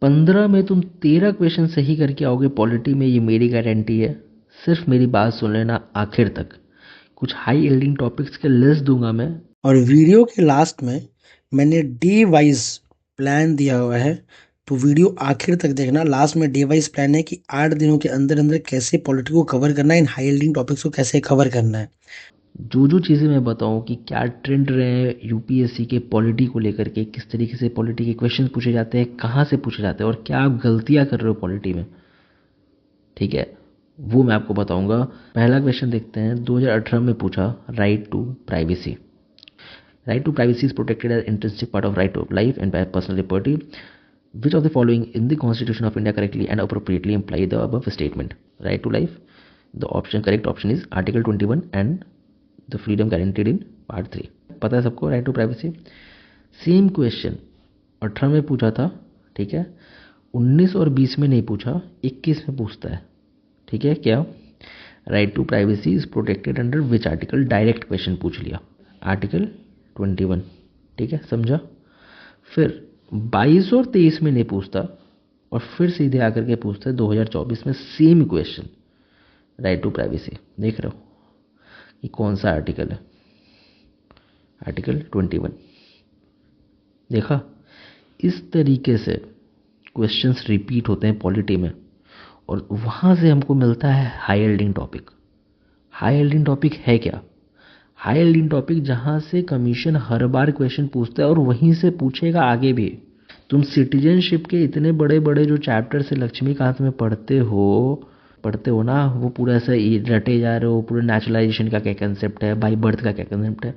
15 में तुम 13 क्वेश्चन सही करके आओगे पॉलिटी में, ये मेरी गारंटी है। सिर्फ मेरी बात सुन लेना आखिर तक। कुछ हाई यील्डिंग टॉपिक्स के लिस्ट दूंगा मैं, और वीडियो के लास्ट में मैंने डे वाइज प्लान दिया हुआ है, तो वीडियो आखिर तक देखना। लास्ट में डे वाइज प्लान है कि 8 दिनों के अंदर अंदर कैसे पॉलिटी को कवर करना है, इन हाई यील्डिंग टॉपिक्स को कैसे कवर करना है। जो जो चीज़ें मैं बताऊं कि क्या ट्रेंड रहे हैं यूपीएससी के पॉलिटी को लेकर के, किस तरीके से पॉलिटी के क्वेश्चन पूछे जाते हैं, कहाँ से पूछे जाते हैं, और क्या आप गलतियां कर रहे हो पॉलिटी में, ठीक है, वो मैं आपको बताऊंगा। पहला क्वेश्चन देखते हैं, 2018 में पूछा, right to privacy. Right to privacy is protected as intrinsic part of right to life and personal liberty. Which of the following in the Constitution of India correctly and appropriately imply the above statement? Right to life. The correct option is Article 21 and the freedom guaranteed in Part 3. पता है सबको right to privacy. Same question 18 में पूछा था, ठीक है, 19 और 20 में नहीं पूछा, 21 में पूछता है, ठीक है। क्या right to privacy is protected under which article, direct question पूछ लिया, आर्टिकल 21, ठीक है, समझा। फिर 22 और 23 में नहीं पूछता, और फिर सीधे आकर के पूछता है 2024 में same question, right to privacy. देख रहे हो कि कौन सा आर्टिकल है, आर्टिकल 21। देखा, इस तरीके से क्वेश्चंस रिपीट होते हैं पॉलिटी में, और वहाँ से हमको मिलता है high yielding topic. High yielding topic है क्या? हाई यील्डिंग टॉपिक जहाँ से कमीशन हर बार क्वेश्चन पूछता है और वहीं से पूछेगा आगे भी। तुम सिटीजनशिप के इतने बड़े बड़े जो चैप्टर से लक्ष्मीकांत में पढ़ते हो ना, वो पूरा ऐसा रटे जा रहे हो, पूरे नेचुरलाइजेशन का क्या कंसेप्ट है, बाई बर्थ का क्या कंसेप्ट है।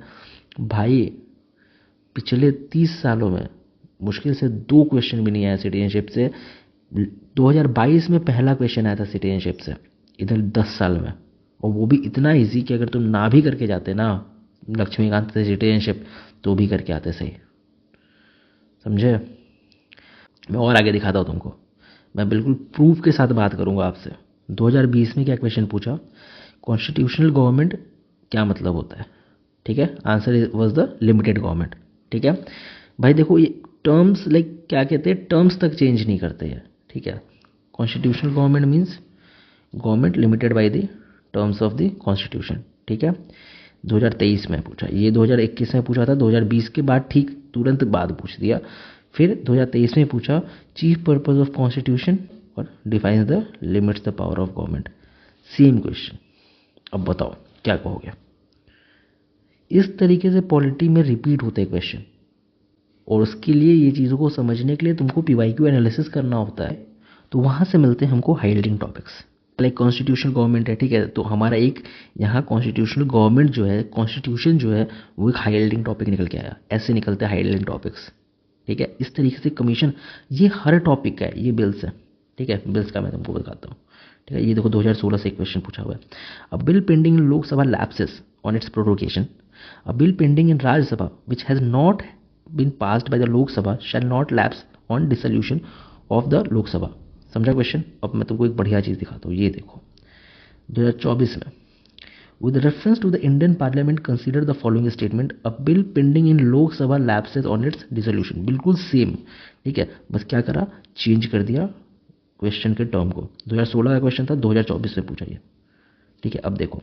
भाई पिछले 30 सालों में मुश्किल से 2 क्वेश्चन भी नहीं आया सिटीजनशिप से। 2022 में पहला क्वेश्चन आया था सिटीजनशिप से, इधर 10 साल में, और वो भी इतना इजी कि अगर तुम ना भी करके जाते ना लक्ष्मीकांत से सिटीजनशिप, तो भी करके आते सही, समझे। मैं और आगे दिखाता हूँ तुमको, मैं बिल्कुल प्रूफ के साथ बात करूंगा आपसे। 2020 में क्या क्वेश्चन पूछा, कॉन्स्टिट्यूशनल गवर्नमेंट क्या मतलब होता है, ठीक है। Answer was the limited government, ठीक है। भाई देखो, ये टर्म्स लाइक क्या कहते हैं, टर्म्स तक चेंज नहीं करते हैं, ठीक है। Constitutional government means government limited by the terms of the constitution, ठीक है। 2023 में पूछा, ये 2021 में पूछा था, 2020 के बाद ठीक तुरंत बाद पूछ दिया। फिर 2023 में पूछा, चीफ पर्पज ऑफ कॉन्स्टिट्यूशन और defines the limits the power of government. Same question, अब बताओ क्या कहोगे। इस तरीके से पॉलिटी में रिपीट होते हैं क्वेश्चन, और उसके लिए ये चीज़ों को समझने के लिए तुमको पीवाईक्यू एनालिसिस करना होता है। तो वहाँ से मिलते हैं हमको high yielding topics. Like constitutional government है, ठीक है, तो हमारा एक यहाँ कॉन्स्टिट्यूशनल गवर्नमेंट जो है, कॉन्स्टिट्यूशन जो है, वो एक हाई यील्डिंग टॉपिक निकल के आया। ऐसे निकलते हैं हाई यील्डिंग टॉपिक्स, ठीक है। इस तरीके से कमीशन, ये हर टॉपिक का है, ये बिल्स है, ठीक है। बिल्स का मैं तुमको बताता हूँ, ठीक है। ये देखो 2016 से एक क्वेश्चन पूछा हुआ है, अ bill pending in Lok Sabha lapses on it's prorogation, a bill pending in Rajya Sabha which has not been passed by the Lok Sabha shall not lapse on dissolution of the Lok Sabha. समझा क्वेश्चन। अब मैं तुमको एक बढ़िया चीज़ दिखाता हूँ, ये देखो 2024 में, with reference to the Indian Parliament consider the following statement, a bill pending in Lok Sabha lapses on its dissolution। बिल्कुल सेम, ठीक है, बस क्या करा, चेंज कर दिया क्वेश्चन के टर्म को। 2016 का क्वेश्चन था, 2024 में पूछा ये, ठीक है। अब देखो,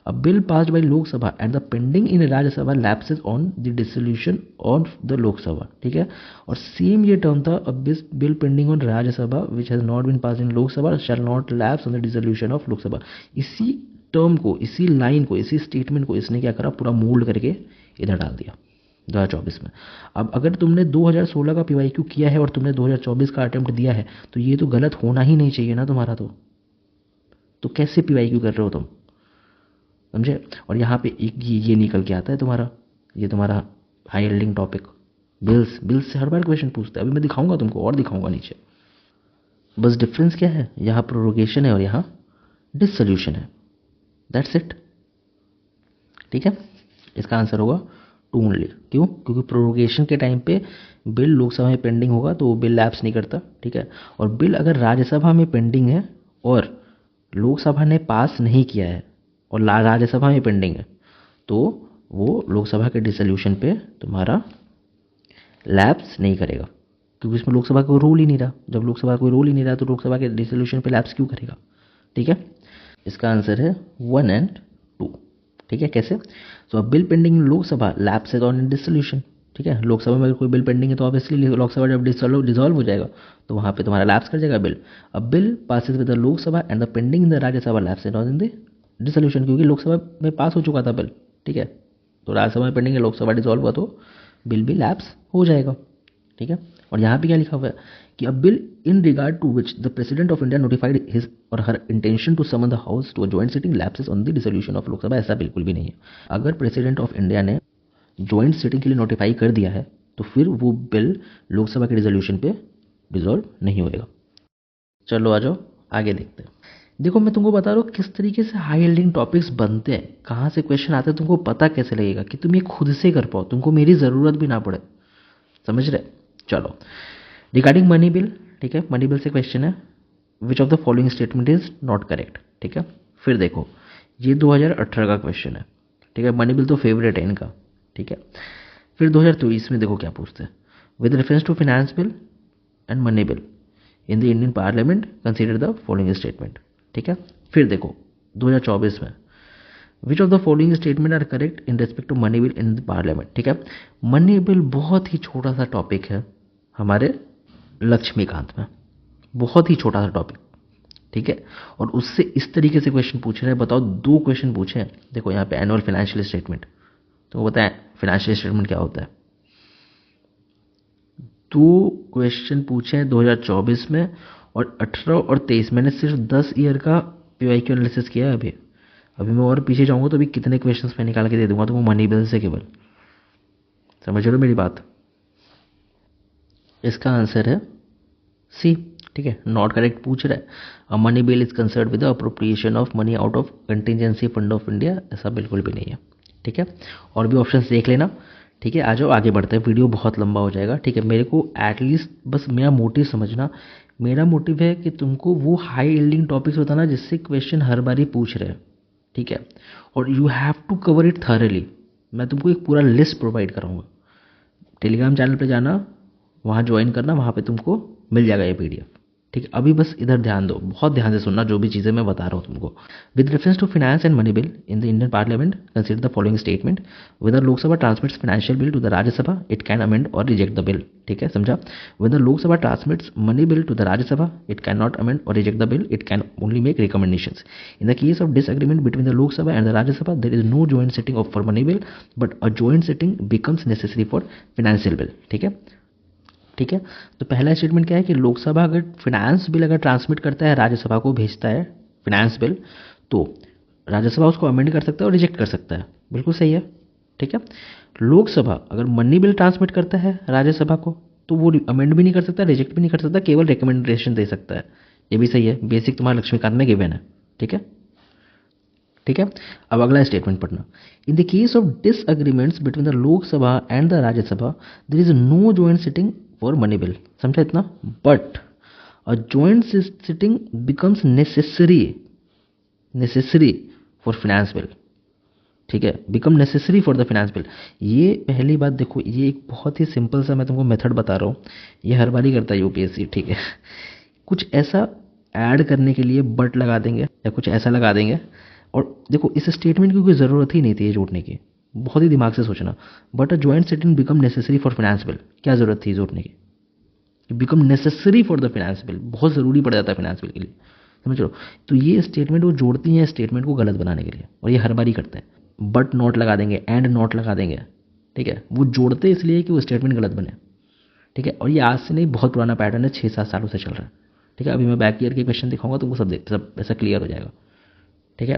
अ bill passed by Lok Sabha and the pending in Rajya Sabha lapses on the dissolution of the Lok Sabha, ठीक है। और सेम ये टर्म था, a bill pending on Rajya Sabha which has not been pass in Lok Sabha shall not lapse on the dissolution of Lok Sabha. इसी term को, इसी line को, इसी स्टेटमेंट को इसने क्या करा, पूरा मोल्ड करके इधर डाल दिया 2024 में। अब अगर तुमने 2016 का पीवाईक्यू किया है और तुमने 2024 का अटेम्प्ट दिया है, तो ये तो गलत होना ही नहीं चाहिए ना तुम्हारा। तो कैसे पीवाईक्यू कर रहे हो तुम, समझे। और यहाँ पे एक ये निकल के आता है तुम्हारा, ये तुम्हारा high yielding topic, bills. Bills से हर बार क्वेश्चन पूछता है, अभी मैं दिखाऊंगा तुमको और दिखाऊंगा नीचे। बस डिफरेंस क्या है, यहाँ प्रोरोगेशन है और यहाँ डिसोल्यूशन है, दैट्स इट, ठीक है। इसका आंसर होगा टू ओनली। क्यों? क्योंकि प्रोरोगेशन के टाइम पे बिल लोकसभा में पेंडिंग होगा तो वो बिल लैप्स नहीं करता, ठीक है। और बिल अगर राज्यसभा में पेंडिंग है और लोकसभा ने पास नहीं किया है और राज्यसभा में पेंडिंग है, तो वो लोकसभा के डिसोल्यूशन पे तुम्हारा लैप्स नहीं करेगा, क्योंकि इसमें लोकसभा का कोई रोल ही नहीं रहा। जब लोकसभा का कोई रोल ही नहीं रहा तो लोकसभा के डिसोल्यूशन पे लैप्स क्यों करेगा? ठीक है, इसका आंसर है 1 एंड 2। ठीक है, कैसे? So bill pending in Lok Sabha lapses on dissolution. ठीक है, लोकसभा में अगर कोई बिल पेंडिंग है तो ऑब्वियसली लोकसभा जब डिसॉल्व हो जाएगा तो वहाँ पे तुम्हारा लैप्स कर जाएगा बिल। अब bill passes with the Lok Sabha and the pending in the Rajya Sabha lapses on the dissolution, क्योंकि लोकसभा में पास हो चुका था बिल। ठीक है, तो राज्यसभा में पेंडिंग है, लोकसभा डिसॉल्व हुआ तो बिल भी लैप्स हो जाएगा। ठीक है, और यहाँ पे क्या लिखा हुआ है कि a bill in regard to which the president of India notified his or her intention to summon the house to a joint sitting lapses on the dissolution of Lok Sabha. ऐसा बिल्कुल भी नहीं है। अगर प्रेसिडेंट ऑफ इंडिया ने joint sitting के लिए notify कर दिया है तो फिर वो बिल लोकसभा के डिसोल्यूशन पे डिसॉल्व नहीं होएगा। चलो आ जाओ आगे देखते हैं। देखो मैं तुमको बता रहा हूँ किस तरीके से हाई यील्डिंग टॉपिक्स बनते हैं, कहाँ से क्वेश्चन आते हैं, तुमको पता कैसे लगेगा कि तुम ये खुद से कर पाओ, तुमको मेरी ज़रूरत भी ना पड़े। समझ रहे? चलो, रिगार्डिंग मनी बिल। ठीक है, मनी बिल से क्वेश्चन है विच of the following statement is not correct. ठीक है, फिर देखो ये 2018 का क्वेश्चन है। ठीक है, मनी बिल तो फेवरेट है इनका। ठीक है, फिर 2023 में देखो क्या पूछते हैं, with reference to finance bill and money bill in the Indian parliament consider the following statement. ठीक है, फिर देखो 2024 में which of the following statement are correct in respect to money bill in the parliament. ठीक है, money bill बहुत ही छोटा सा टॉपिक है हमारे लक्ष्मीकांत में, बहुत ही छोटा सा टॉपिक। ठीक है, और उससे इस तरीके से क्वेश्चन पूछ रहे हैं। बताओ, 2 क्वेश्चन पूछे हैं। देखो यहाँ पे एनुअल फाइनेंशियल स्टेटमेंट, तो बताएं फाइनेंशियल स्टेटमेंट क्या होता है। 2 क्वेश्चन पूछे हैं 2024 में और 18 और 23। मैंने सिर्फ 10 ईयर का पीवाईक्यू एनालिसिस किया है अभी। अभी मैं और पीछे जाऊंगा तो अभी कितने क्वेश्चंस मैं निकाल के दे दूंगा तुमको मनी बिल से केवल। समझ रहे हो मेरी बात? इसका आंसर है सी। ठीक है, नॉट करेक्ट पूछ रहा है। A money bill is concern with the appropriation of money out of contingency fund of India. ऐसा बिल्कुल भी नहीं है। ठीक है, और भी ऑप्शंस देख लेना। ठीक है, आ जाओ आगे बढ़ते हैं, वीडियो बहुत लंबा हो जाएगा। ठीक है, मेरे को एटलीस्ट बस मेरा मोटिव समझना। मेरा मोटिव है कि तुमको वो हाई यील्डिंग टॉपिक्स बताना जिससे क्वेश्चन हर बार ही पूछ रहे हैं। ठीक है, और you have to cover it thoroughly. मैं तुमको एक पूरा लिस्ट प्रोवाइड कराऊंगा। टेलीग्राम चैनल पे जाना, वहाँ ज्वाइन करना, वहाँ पे तुमको मिल जाएगा ये पीडीएफ। ठीक है, अभी बस इधर ध्यान दो, बहुत ध्यान से सुनना जो भी चीज़ें मैं बता रहा हूँ तुमको। With reference to finance and money bill in the Indian parliament consider the following statement. Whether Lok Sabha transmits financial bill to the Rajya Sabha it can amend or reject the bill. ठीक है, समझा? Whether Lok Sabha transmits money bill to the Rajya Sabha it can not amend or reject the bill, it can only make recommendations. In the case of disagreement between the Lok Sabha and the Rajya Sabha there is no joint sitting of for money bill but a joint sitting becomes necessary for financial bill. ठीक है, ठीक है, तो पहला statement क्या है कि लोकसभा अगर फाइनेंस बिल अगर ट्रांसमिट करता है, राज्यसभा को भेजता है फाइनेंस बिल, तो राज्यसभा उसको अमेंड कर सकता है और रिजेक्ट कर सकता है। बिल्कुल सही है। ठीक है, लोकसभा अगर मनी बिल ट्रांसमिट करता है राज्यसभा को तो वो अमेंड भी नहीं कर सकता, रिजेक्ट भी नहीं कर सकता, केवल रिकमेंडेशन दे सकता है। ये भी सही है, बेसिक तुम्हारा लक्ष्मीकांत में गिवन है। ठीक है, ठीक है, अब अगला स्टेटमेंट पढ़ना। In the case of disagreements between the Lok Sabha and the Rajya Sabha there is no joint sitting for money bill. समझा इतना? But a joint sitting becomes necessary for finance bill. ठीक है, become necessary for the finance bill. ये पहली बात देखो, ये एक बहुत ही सिंपल सा मैं तुमको मेथड बता रहा हूँ, ये हर बार ही करता है यूपीएससी। ठीक है, कुछ ऐसा ऐड करने के लिए बट लगा देंगे या कुछ ऐसा लगा देंगे। और देखो इस स्टेटमेंट की कोई ज़रूरत ही नहीं थी ये जोड़ने की, बहुत ही दिमाग से सोचना। But a joint sitting become necessary for finance bill, क्या ज़रूरत थी जोड़ने की? Become necessary for the finance bill, बहुत ज़रूरी पड़ जाता है फाइनेंस बिल के लिए। समझ लो, तो ये स्टेटमेंट वो जोड़ती हैं स्टेटमेंट को गलत बनाने के लिए, और ये हर बार ही करते हैं। बट नॉट लगा देंगे, एंड नॉट लगा देंगे। ठीक है, वो जोड़ते इसलिए कि वो स्टेटमेंट गलत बने। ठीक है, और ये आज से नहीं, बहुत पुराना पैटर्न है, 6-7 सालों से चल रहा है। ठीक है, अभी मैं बैक ईयर के क्वेश्चन दिखाऊंगा तो वो सब ऐसा क्लियर हो जाएगा। ठीक है,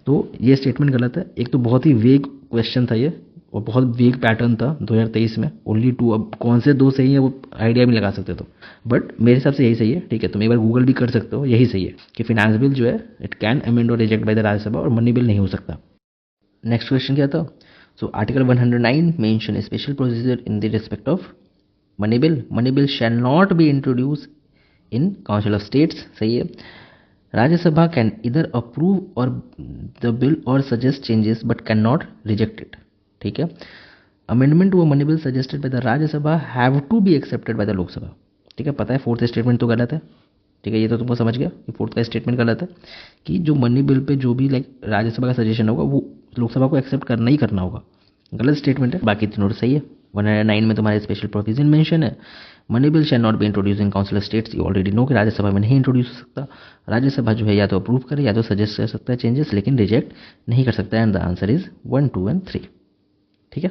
तो ये स्टेटमेंट गलत है। एक तो बहुत ही वेग क्वेश्चन था ये, और बहुत वेग पैटर्न था 2023 में, ओनली 2। अब कौन से 2 सही है वो आइडिया भी लगा सकते तो, बट मेरे हिसाब से यही सही है। ठीक है, तुम एक बार गूगल भी कर सकते हो, यही सही है कि फाइनेंस बिल जो है it can amend or reject bye the Rajya Sabha, और मनी बिल नहीं हो सकता। नेक्स्ट क्वेश्चन क्या था? So article 109 mention special procedure in the respect of money bill. Money bill shall not be introduce in council of states. सही है। Rajya Sabha can either approve or the bill or suggest changes but can not reject it. ठीक है, amendment to money bill suggested by the Rajya Sabha have to be accepted by the Lok Sabha. ठीक है, पता है fourth statement तो गलत है। ठीक है, ये तो तुमको समझ गया कि फोर्थ का स्टेटमेंट गलत है कि जो मनी बिल पे जो भी लाइक राज्यसभा का सजेशन होगा वो लोकसभा को एक्सेप्ट करना ही करना होगा। गलत स्टेटमेंट है, बाकी तीनों तो सही है। 109 में तुम्हारे स्पेशल प्रोविजन मेंशन है, money bill shall not be introduce in council of states. You already know कि राज्यसभा में नहीं इंट्रोड्यूस हो सकता। राज्यसभा जो है या तो अप्रूव करे या तो सजेस्ट कर सकता है चेंजेस, लेकिन रिजेक्ट नहीं कर सकता है। And the answer is 1, 2 and 3। ठीक है,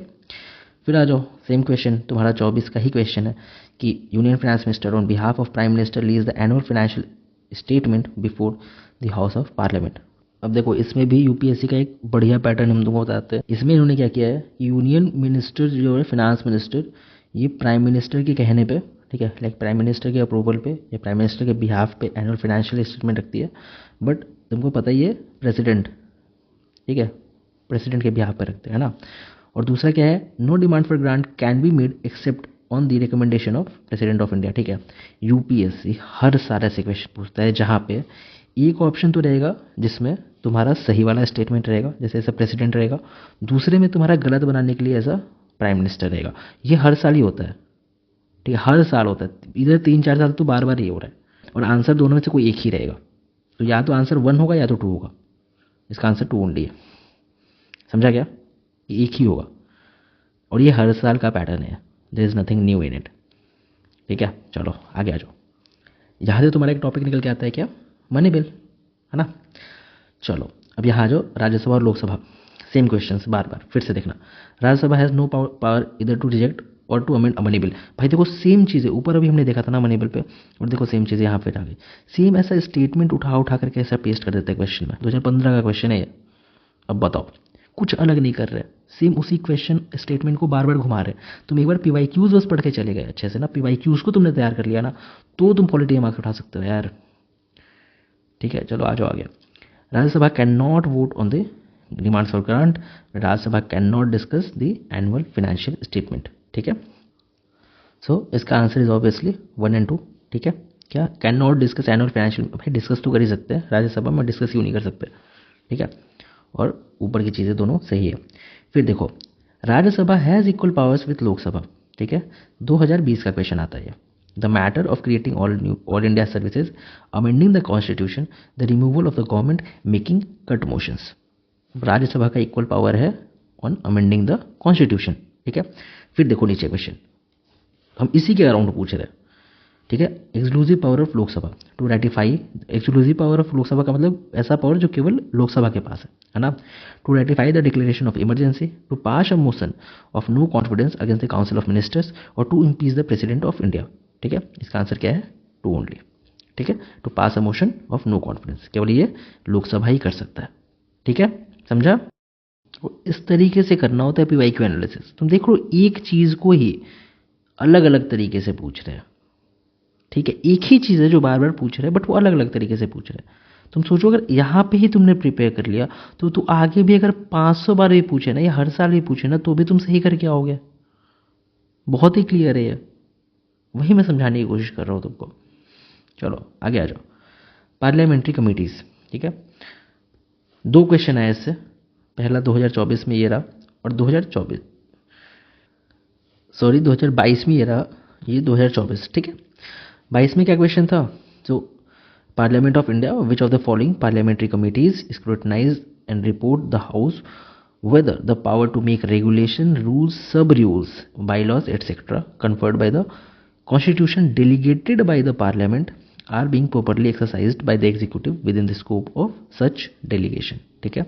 फिर आ जाओ सेम क्वेश्चन, तुम्हारा 24 का ही क्वेश्चन है कि union finance minister on behalf of prime minister lease the annual financial statement before the house of parliament. अब देखो इसमें भी यूपीएससी का एक बढ़िया पैटर्न हम तुमको बताते हैं। इसमें इन्होंने क्या किया है, यूनियन मिनिस्टर जो है फाइनेंस मिनिस्टर, ये प्राइम मिनिस्टर के कहने पे, ठीक है, लाइक प्राइम मिनिस्टर के अप्रूवल पे या प्राइम मिनिस्टर के बिहाफ पे एनुअल फाइनेंशियल स्टेटमेंट रखती है। बट तुमको पता ही है प्रेसिडेंट, ठीक है, प्रेसिडेंट के बिहाफ पे रखते हैं ना। और दूसरा क्या है, no demand for grant can be made except on the recommendation of president of India. ठीक है, यूपीएससी हर सारा ऐसे क्वेश्चन पूछता है जहाँ पे एक ऑप्शन तो रहेगा जिसमें तुम्हारा सही वाला स्टेटमेंट रहेगा, जैसे ऐसा प्रेसिडेंट रहेगा, दूसरे में तुम्हारा गलत बनाने के लिए ऐसा प्राइम मिनिस्टर रहेगा। ये हर साल ही होता है, ठीक है, हर साल होता है, इधर 3-4 साल तो बार बार ये हो रहा है। और आंसर दोनों में से कोई एक ही रहेगा, तो या तो आंसर 1 होगा या तो 2 होगा। इसका आंसर 2 ओनली है, समझा क्या, ये एक ही होगा। और ये हर साल का पैटर्न है, there is nothing new in it. ठीक है, चलो आगे आ जाओ। यहाँ से तुम्हारा एक टॉपिक निकल के आता है क्या, मनी बिल, है ना। चलो अब यहाँ आ जाओ, राज्यसभा और लोकसभा सेम क्वेश्चंस बार बार फिर से देखना। राज्यसभा हैज़ नो पावर इधर टू रिजेक्ट और टू अमेंड मनी बिल। भाई देखो सेम चीज़ें ऊपर अभी हमने देखा था ना मनी बिल पे, और देखो सेम चीज़ें यहाँ फिर आ गई। सेम ऐसा स्टेटमेंट उठा करके ऐसा पेस्ट कर देते हैं क्वेश्चन में। 2015 का क्वेश्चन है ये। अब बताओ, कुछ अलग नहीं कर रहे, सेम उसी क्वेश्चन स्टेटमेंट को बार बार घुमा रहे। तुम एक बार पीवाईक्यूज बस पढ़ के चले गए अच्छे से ना, पीवाईक्यूज को तुमने तैयार कर लिया ना, तो तुम पॉलिटी मार्क्स उठा सकते हो यार। ठीक है, चलो आ जाओ आगे। Rajya Sabha can not vote on the demands for grant. Rajya Sabha can not discuss the annual financial statement. ठीक है, सो इसका आंसर इज ऑब्वियसली 1 एंड 2। ठीक है, क्या can not discuss annual financial, भाई डिस्कस तो कर ही सकते हैं, राज्यसभा में डिस्कस क्यों नहीं कर सकते। ठीक है, और ऊपर की चीज़ें दोनों सही है। फिर देखो, Rajya Sabha has equal powers with Lok Sabha. ठीक है, 2020 का क्वेश्चन आता है। The matter of creating all India services, amending the constitution, the removal of the government, making cut motions. Rajya Sabha का इक्वल पावर है ऑन अमेंडिंग द कॉन्स्टिट्यूशन। ठीक है, फिर देखो नीचे क्वेश्चन, हम इसी के अराउंड पूछ रहे हैं। ठीक है, exclusive power of Lok Sabha to ratify. Exclusive power of Lok Sabha का मतलब ऐसा पावर जो केवल लोकसभा के पास है ना। To ratify the declaration of emergency, to pass a motion of no confidence against the council of ministers, or to impeach the president of India. ठीक है, इसका आंसर क्या है, 2 ओनली। ठीक है, to pass a motion of no confidence केवल ये लोकसभा ही कर सकता है। ठीक है, समझा। इस तरीके से करना होता है पीवाईक्यू एनालिसिस। तुम देख लो एक चीज को ही अलग अलग तरीके से पूछ रहे हैं। ठीक है, एक ही चीज़ है जो बार बार पूछ रहे हैं, बट वो अलग अलग तरीके से पूछ रहे हैं। तुम सोचो अगर यहाँ पे ही तुमने प्रिपेयर कर लिया तो तू आगे भी अगर 500 बार भी पूछे ना या हर साल भी पूछे ना तो भी तुम सही करके आओगे। बहुत ही क्लियर है ये, वही मैं समझाने की कोशिश कर रहा हूँ तुमको। चलो आगे आ जाओ, पार्लियामेंट्री कमिटीज़। ठीक है, 2 क्वेश्चन आए इससे, पहला 2024 में ये रहा, और 2022 में ये रहा, ये 2024। ठीक है, 22 में क्या क्वेश्चन था, जो parliament of India which of the following parliamentary committees scrutinise and report the house whether the power to make regulation, rules, sub-rules, bylaws, etc. conferred by the constitution delegated by the parliament are being properly exercised by the executive within the scope of such delegation. ठीक है,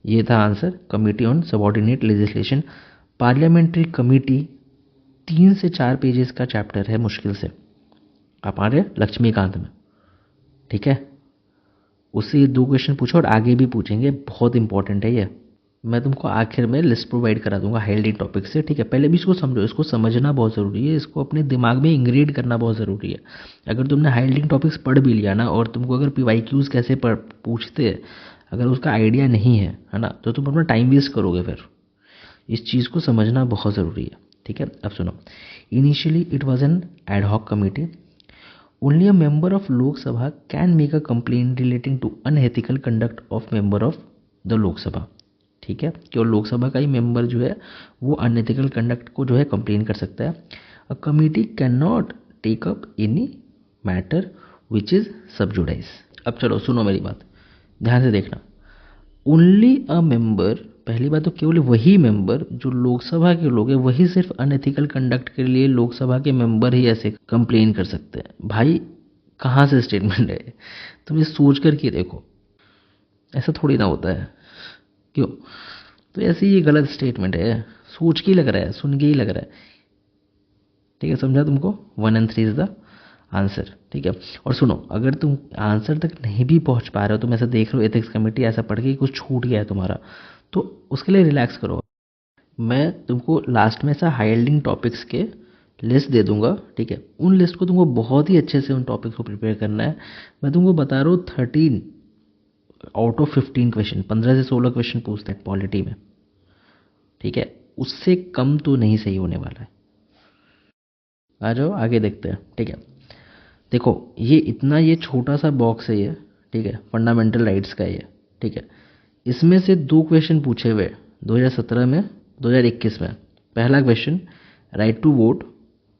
ये था answer. Committee on subordinate legislation, parliamentary committee 3 से 4 pages का chapter है मुश्किल से, आप आ रहे लक्ष्मीकांत में। ठीक है, उससे ये 2 क्वेश्चन पूछो और आगे भी पूछेंगे, बहुत इंपॉर्टेंट है ये। मैं तुमको आखिर में लिस्ट प्रोवाइड करा दूंगा हाईलाइट टॉपिक से। ठीक है, पहले भी इसको समझो, इसको समझना बहुत ज़रूरी है, इसको अपने दिमाग में इंग्रेड करना बहुत ज़रूरी है। अगर तुमने हाईलाइटिंग टॉपिक्स पढ़ भी लिया ना, और तुमको अगर पीवाईक्यूज कैसे पूछते हैं अगर उसका आइडिया नहीं है ना, तो तुम अपना टाइम वेस्ट करोगे। फिर इस चीज़ को समझना बहुत ज़रूरी है। ठीक है, अब सुनो, initially it was an ad hoc committee. Only a member of Lok Sabha can make a complaint relating to unethical conduct of member of the Lok Sabha. ठीक है, केवल लोकसभा का ही मेंबर जो है वो अनएथिकल कंडक्ट को जो है कंप्लेन कर सकता है। A committee can not take up any matter which is sub judice. अब चलो सुनो मेरी बात, ध्यान से देखना। ओनली अ मेंबर, पहली बात तो केवल वही मेंबर जो लोकसभा के लोग हैं वही सिर्फ अनएथिकल कंडक्ट के लिए लोकसभा के मेंबर ही ऐसे कंप्लेन कर सकते हैं। भाई कहाँ से स्टेटमेंट है? तुम ये सोच करके देखो, ऐसा थोड़ी ना होता है। क्यों? तो ऐसे ये गलत स्टेटमेंट है, सोच के ही लग रहा है, सुन के ही लग रहा है। ठीक है, समझा तुमको? 1 और 3 इज द आंसर। ठीक है, और सुनो, अगर तुम आंसर तक नहीं भी पहुंच पा रहे हो, तुम ऐसा देख रहे हो एथिक्स कमेटी ऐसा पढ़ के कुछ छूट गया है तुम्हारा, तो उसके लिए रिलैक्स करो। मैं तुमको लास्ट में ऐसा हाईलाइटिंग टॉपिक्स के लिस्ट दे दूंगा। ठीक है, उन लिस्ट को तुमको बहुत ही अच्छे से उन टॉपिक्स को प्रिपेयर करना है। मैं तुमको बता रहा हूँ 13 आउट ऑफ 15 क्वेश्चन, 15 से 16 क्वेश्चन पूछते हैं पॉलिटी में। ठीक है, उससे कम तो नहीं सही होने वाला है। आ जाओ आगे देखते हैं। ठीक है, देखो ये इतना ये छोटा सा बॉक्स है ये। ठीक है, फंडामेंटल राइट्स का ये। ठीक है, इसमें से 2 क्वेश्चन पूछे हुए 2017 में, 2021 में। पहला क्वेश्चन राइट टू वोट,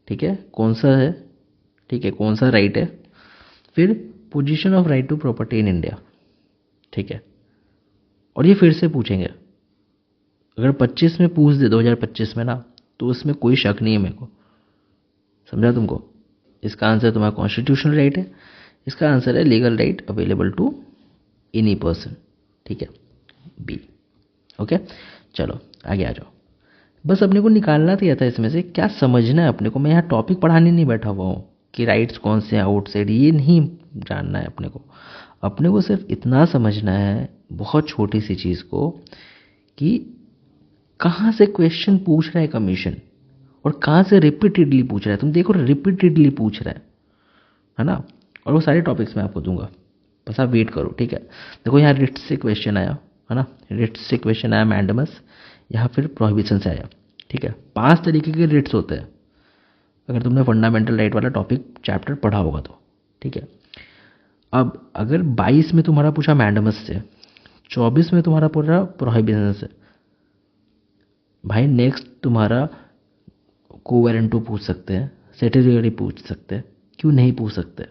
ठीक है, कौन सा है? ठीक है, कौन सा राइट है? फिर position of right to property in India. ठीक है, और ये फिर से पूछेंगे। अगर 25 में पूछ दे, 2025 में ना, तो उसमें कोई शक नहीं है मेरे को। समझा तुमको? इसका आंसर तुम्हारा कॉन्स्टिट्यूशनल राइट है। इसका आंसर है legal right available to any person. ठीक है, बी। ओके, चलो आगे आ जाओ। बस अपने को निकालना तो यह था इसमें से क्या समझना है अपने को। मैं यहाँ टॉपिक पढ़ाने नहीं बैठा हुआ हूँ कि राइट्स कौन से हैं, आउटसाइड, ये नहीं जानना है अपने को। अपने को सिर्फ इतना समझना है बहुत छोटी सी चीज़ को कि कहाँ से क्वेश्चन पूछ रहा है कमीशन और कहाँ से रिपीटेडली पूछ रहा है। तुम देखो रिपीटेडली पूछ रहा है ना? और वो सारे टॉपिक्स मैं आपको दूंगा, बस आप वेट करो। ठीक है, देखो यहाँ रिट्स से क्वेश्चन आया है ना, रिट्स से क्वेश्चन आया मैंडेमस, यहाँ फिर प्रोहिबिशन से आया। ठीक है, 5 तरीके के रिट्स होते हैं अगर तुमने फंडामेंटल राइट वाला टॉपिक चैप्टर पढ़ा होगा तो। ठीक है, अब अगर 22 में तुम्हारा पूछा मैंडेमस से, 24 में तुम्हारा पूछा प्रोहिबिशन से, भाई नेक्स्ट तुम्हारा कोवेरेंटो पूछ सकते हैं, सेटेरियरी पूछ सकते हैं, क्यों नहीं पूछ सकते?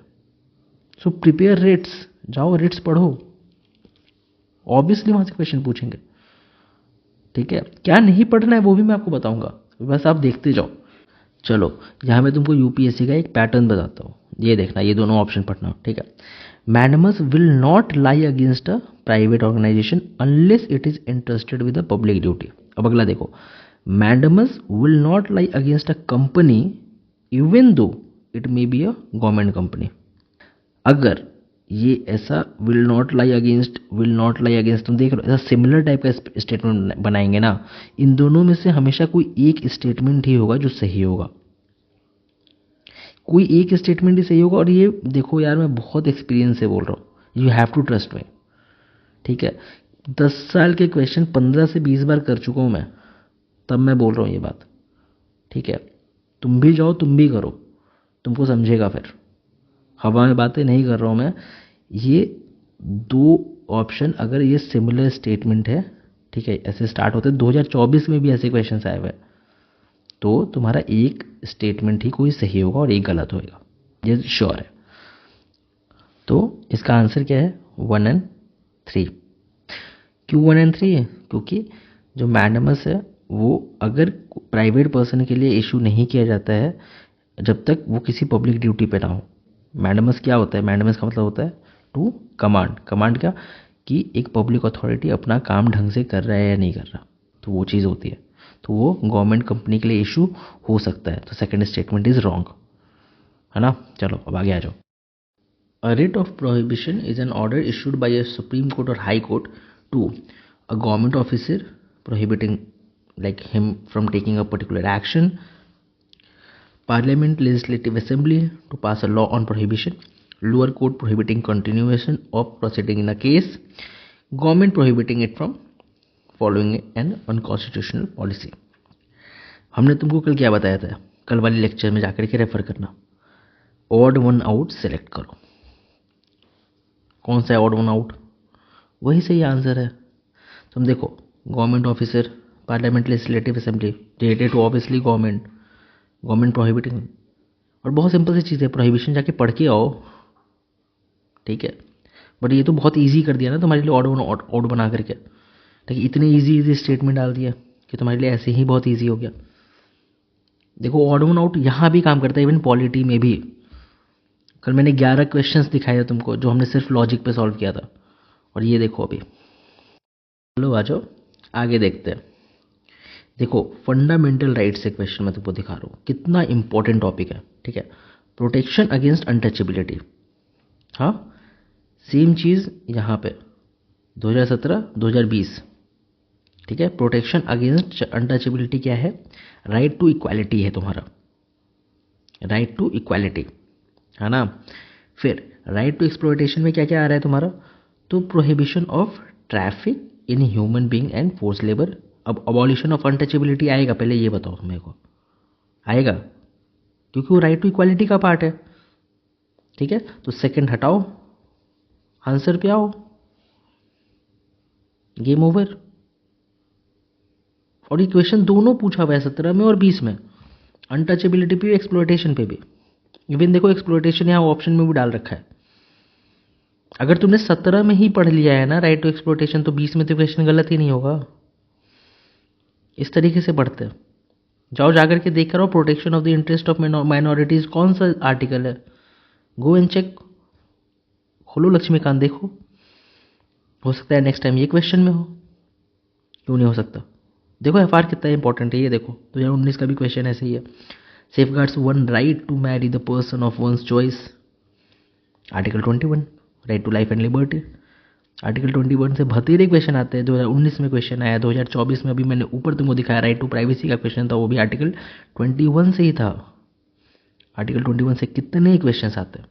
सो प्रिपेयर रिट्स, जाओ रिट्स पढ़ो, ऑब्वियसली वहां से क्वेश्चन पूछेंगे। ठीक है, क्या नहीं पढ़ना है वो भी मैं आपको बताऊंगा, बस आप देखते जाओ। चलो यहाँ मैं तुमको यूपीएससी का एक पैटर्न बताता हूँ, ये देखना, ये दोनों ऑप्शन पढ़ना। ठीक है, mandamus will not lie against a private organisation unless it is interested with a public duty. अब अगला देखो, mandamus will not lie against a company even though it may be a government company. अगर ये ऐसा will not lie against तुम देख रहे हो, ऐसा सिमिलर टाइप का स्टेटमेंट बनाएंगे ना, इन दोनों में से हमेशा कोई एक स्टेटमेंट ही होगा जो सही होगा, कोई एक स्टेटमेंट ही सही होगा। और ये देखो यार, मैं बहुत एक्सपीरियंस से बोल रहा हूँ, you have to trust me. ठीक है, 10 साल के क्वेश्चन 15 से 20 बार कर चुका हूँ मैं, तब मैं बोल रहा हूँ ये बात। ठीक है, तुम भी जाओ, तुम भी करो, तुमको समझेगा फिर। हवा में बातें नहीं कर रहा हूँ मैं। ये 2 ऑप्शन अगर ये सिमिलर स्टेटमेंट है, ठीक है, ऐसे स्टार्ट होते हैं, 2024 में भी ऐसे क्वेश्चन आए हुए हैं, तो तुम्हारा एक स्टेटमेंट ही कोई सही होगा और एक गलत होगा, ये श्योर है। तो इसका आंसर क्या है? 1 और 3। क्यों 1 और 3 है? क्योंकि जो मैंडेमस है वो अगर प्राइवेट पर्सन के लिए इशू नहीं किया जाता है जब तक वो किसी पब्लिक ड्यूटी पे ना हो। मैंडेमस क्या होता है? मैंडेमस का मतलब होता है टू कमांड। कमांड क्या? कि एक पब्लिक अथॉरिटी अपना काम ढंग से कर रहा है या नहीं कर रहा, तो वो चीज़ होती है। तो वो गवर्नमेंट कंपनी के लिए इशू हो सकता है। तो सेकंड स्टेटमेंट इज रॉन्ग, है ना? चलो अब आगे आ जाओ। A writ of prohibition is an order issued by a Supreme Court or High Court to a government officer prohibiting like him from taking a particular action, Parliament Legislative Assembly to pass a law on prohibition, lower court prohibiting continuation of proceeding in a case, government prohibiting it from following an unconstitutional policy। हमने तुमको कल क्या बताया था? कल वाले lecture में जाकर के रेफर करना, ऑड वन आउट सेलेक्ट करो। कौन सा है ऑड वन आउट? वही सही आंसर है। तुम देखो, government officer, parliament legislative assembly, related to obviously government, government prohibiting. और बहुत सिंपल सी चीज़ है, प्रोहिबिशन जाके पढ़ के आओ, ठीक है। बट ये तो बहुत ईजी कर दिया ना तुम्हारे लिए, ऑड बना करके, ठीक है। इतने ईजी स्टेटमेंट डाल दिया कि तुम्हारे लिए ऐसे ही बहुत ईजी हो गया। देखो ऑड वन आउट यहाँ भी काम करता है, इवन पॉलिटी में भी। कल मैंने 11 क्वेश्चंस दिखाए थे तुमको, जो हमने सिर्फ लॉजिक पे सॉल्व किया था, और ये देखो अभी। चलो आ जाओ आगे देखते हैं। देखो फंडामेंटल राइट से क्वेश्चन मैं तुमको दिखा रहा हूँ, कितना इंपॉर्टेंट टॉपिक है, ठीक है। प्रोटेक्शन अगेंस्ट अनटचेबिलिटी, हाँ सेम चीज़ यहाँ पे 2017 2020, ठीक है। प्रोटेक्शन अगेंस्ट अनटचेबिलिटी क्या है? राइट टू इक्वालिटी है तुम्हारा, राइट टू इक्वालिटी, है ना। फिर राइट टू एक्सप्लॉयटेशन में क्या क्या आ रहा है तुम्हारा? तो prohibition of traffic in human being and force labour. अब अबॉलिशन ऑफ अनटचेबिलिटी आएगा, पहले ये बताओ मेरे को, आएगा? क्योंकि वो राइट टू इक्वालिटी का पार्ट है, ठीक है। तो सेकंड हटाओ, आंसर पे आओ, गेम ओवर। और ये क्वेश्चन दोनों पूछा हुआ है 17 में और 20 में, अनटचेबिलिटी पे भी एक्सप्लॉयटेशन पे भी। इवन देखो एक्सप्लॉयटेशन यहाँ ऑप्शन में भी डाल रखा है। अगर तुमने 17 में ही पढ़ लिया है ना राइट टू एक्सप्लॉयटेशन, तो 20 में तो क्वेश्चन गलत ही नहीं होगा। इस तरीके से पढ़ते हैं। जाओ जाकर के देख कर आओ, protection of the interest of minorities कौन सा आर्टिकल है, गो एंड चेक, खोलो लक्ष्मीकांत देखो। हो सकता है नेक्स्ट टाइम ये क्वेश्चन में हो, क्यों नहीं हो सकता। देखो एफआर कितना इंपॉर्टेंट है, ये देखो 2019 का भी क्वेश्चन ऐसे ही है। Safeguards one right to marry the person of one's choice, article 21, right to life and liberty. Article 21 से भतीरे क्वेश्चन आते हैं। 2019 में क्वेश्चन आया, 2024 में अभी मैंने ऊपर तुमको दिखाया राइट टू प्राइवेसी का क्वेश्चन था, वो भी आर्टिकल 21 से ही था। आर्टिकल 21 से कितने क्वेश्चन आते हैं।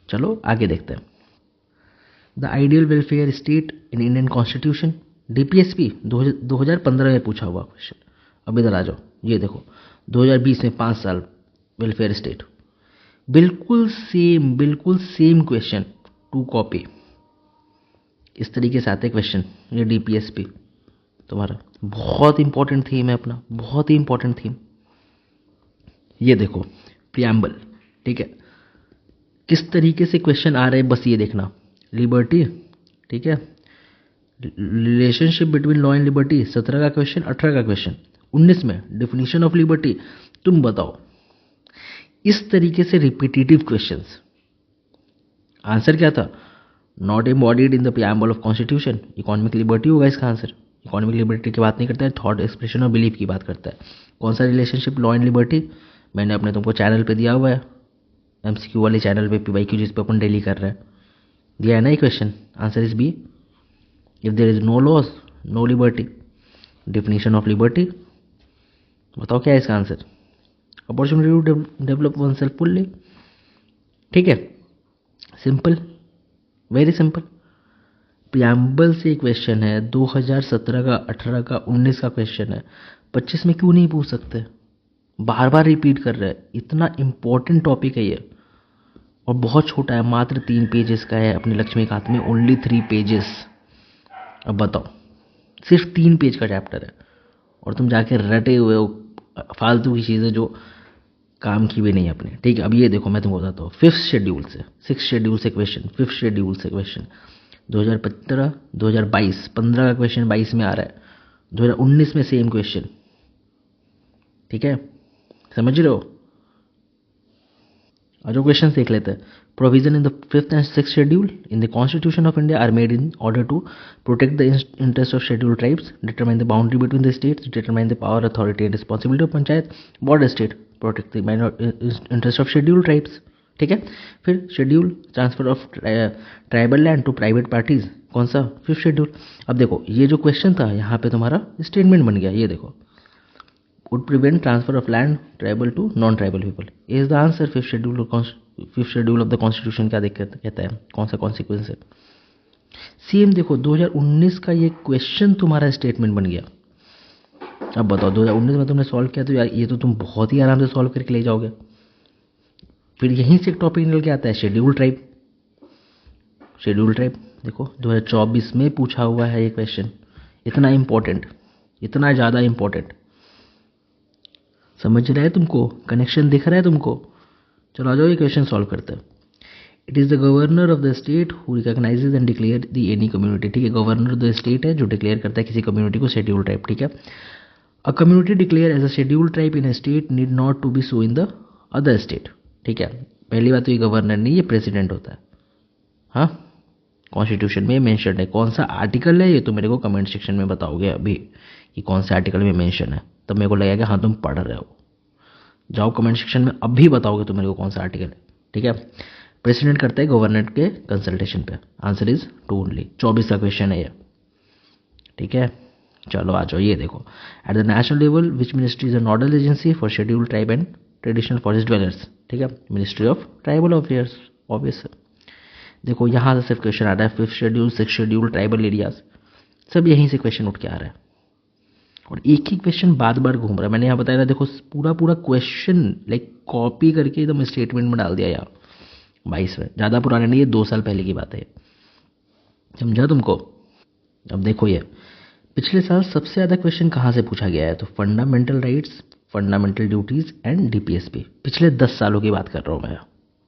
चलो आगे देखते हैं। The ideal welfare state in Indian constitution, DPSP 2015 में पूछा हुआ क्वेश्चन। अब इधर आ जाओ, ये देखो 2020 में 5 साल वेलफेयर स्टेट, बिल्कुल सेम क्वेश्चन, 2 कॉपी। इस तरीके से आते क्वेश्चन, ये डीपीएसपी तुम्हारा बहुत इंपॉर्टेंट थीम है अपना, बहुत ही इंपॉर्टेंट थीम। ये देखो प्रियम्बल, ठीक है, किस तरीके से क्वेश्चन आ रहे हैं बस ये देखना। लिबर्टी, ठीक है, relationship between law and liberty 17 का क्वेश्चन, 18 का क्वेश्चन, 19 में डिफिनीशन ऑफ लिबर्टी। तुम बताओ, इस तरीके से रिपीटेटिव क्वेश्चंस, आंसर क्या था? Not embodied in the preamble of constitution, economic liberty होगा इसका आंसर। इकोनॉमिक लिबर्टी की बात नहीं करता है, थॉट एक्सप्रेशन और बिलीफ की बात करता है। कौन सा रिलेशनशिप लॉ एंड लिबर्टी? मैंने अपने तुमको चैनल पे दिया हुआ है, एमसीक्यू वाले चैनल पे, पीवाईक्यू जिस पे अपन डेली कर रहे हैं, दिया है ना ये question. Answer is B, if there is no loss no liberty, definition of liberty. बताओ क्या है इसका answer? Opportunity to develop oneself fully, ठीक है, सिंपल, वेरी सिंपल। प्रियम्बल से क्वेश्चन है, 2017 का, 18 का, 19 का क्वेश्चन है, 25 में क्यों नहीं पूछ सकते? बार बार रिपीट कर रहे हैं, इतना इंपॉर्टेंट टॉपिक है ये, और बहुत छोटा है, मात्र 3 पेजेस का है अपने लक्ष्मीकांत में, ओनली 3 पेजेस। अब बताओ, सिर्फ 3 पेज का चैप्टर है, और तुम जाके रटे हुए हो फालतू की चीज़ें जो काम की भी नहीं अपने, ठीक है। अब ये देखो मैं तुमको बताता हूँ, 5th शेड्यूल से, 6th शेड्यूल से क्वेश्चन, 5th शेड्यूल से क्वेश्चन, 2015 2022, 15 का क्वेश्चन 22 में आ रहा है, 2019 में सेम क्वेश्चन, ठीक है, समझ रहे हो। और जो क्वेश्चन देख लेते हैं। Provision in the 5th and 6th schedule in the constitution of India are made in order to protect the interest of schedule tribes, determine the boundary between the states, determine the power, authority and responsibility of panchayat, border state, protect the interest of schedule tribes, ठीक है। फिर schedule, transfer of tribal land to private parties, कौन सा? 5th schedule. अब देखो ये जो question था यहाँ पे तुम्हारा स्टेटमेंट बन गया, ये देखो, would prevent transfer of land tribal to non-tribal people is the answer। 5th schedule of the constitution क्या कहता है, कौन सा कॉन्सिक्वेंस है। सेम देखो 2019 का ये क्वेश्चन तुम्हारा स्टेटमेंट बन गया। अब बताओ 2019 में तुमने सॉल्व किया तो यार ये तो तुम बहुत ही आराम से सॉल्व करके ले जाओगे। फिर यहीं से एक टॉपिक निकल के आता है शेड्यूल ट्राइब। शेड्यूल ट्राइब देखो 2024 में पूछा हुआ है ये क्वेश्चन, इतना इंपॉर्टेंट, इतना ज़्यादा इंपॉर्टेंट। समझ रहा है तुमको? कनेक्शन दिख रहा है तुमको? चलो आ जाओ, ये क्वेश्चन सॉल्व करते हैं। It is the governor of the state who recognises and declare the any community. ठीक है, गवर्नर ऑफ द स्टेट है जो डिक्लेयर करता है किसी कम्युनिटी को शेड्यूल ट्राइब। ठीक है, a community declare as a schedule tribe in a state need not to be so in the other state. ठीक है, पहली बात तो ये गवर्नर नहीं, ये प्रेसिडेंट होता है। हाँ, कॉन्स्टिट्यूशन में मेंशन है। कौन सा आर्टिकल है ये तो मेरे को कमेंट सेक्शन में बताओगे अभी कि कौन से आर्टिकल में मेंशन है, तब मेरे को लगेगा हाँ तुम पढ़ रहे हो। जाओ कमेंट सेक्शन में अभी बताओगे तो मेरे को कौन सा आर्टिकल है। ठीक है, प्रेसिडेंट करता है गवर्नर के कंसल्टेशन पे। Answer is 2 only. 24 का क्वेश्चन है ये। ठीक है, चलो आ जाओ, ये देखो। At the national level which ministry is a nodal agency for scheduled tribe and traditional forest dwellers. ठीक है, ministry of tribal affairs, obvious है। देखो यहाँ से सिर्फ क्वेश्चन आ रहा है 5th schedule, 6th schedule, tribal areas, सब यहीं से क्वेश्चन उठ के आ रहा है। और एक ही क्वेश्चन बार बार घूम रहा है। मैंने यहाँ बताया था, देखो पूरा पूरा क्वेश्चन लाइक कॉपी करके एकदम स्टेटमेंट में डाल दिया यार। 22 में, ज़्यादा पुराने नहीं, ये 2 साल पहले की बात है। समझा तुमको? अब देखो ये पिछले साल सबसे ज़्यादा क्वेश्चन कहाँ से पूछा गया है, तो fundamental rights, fundamental duties and DPSP. पिछले 10 सालों की बात कर रहा हूँ मैं।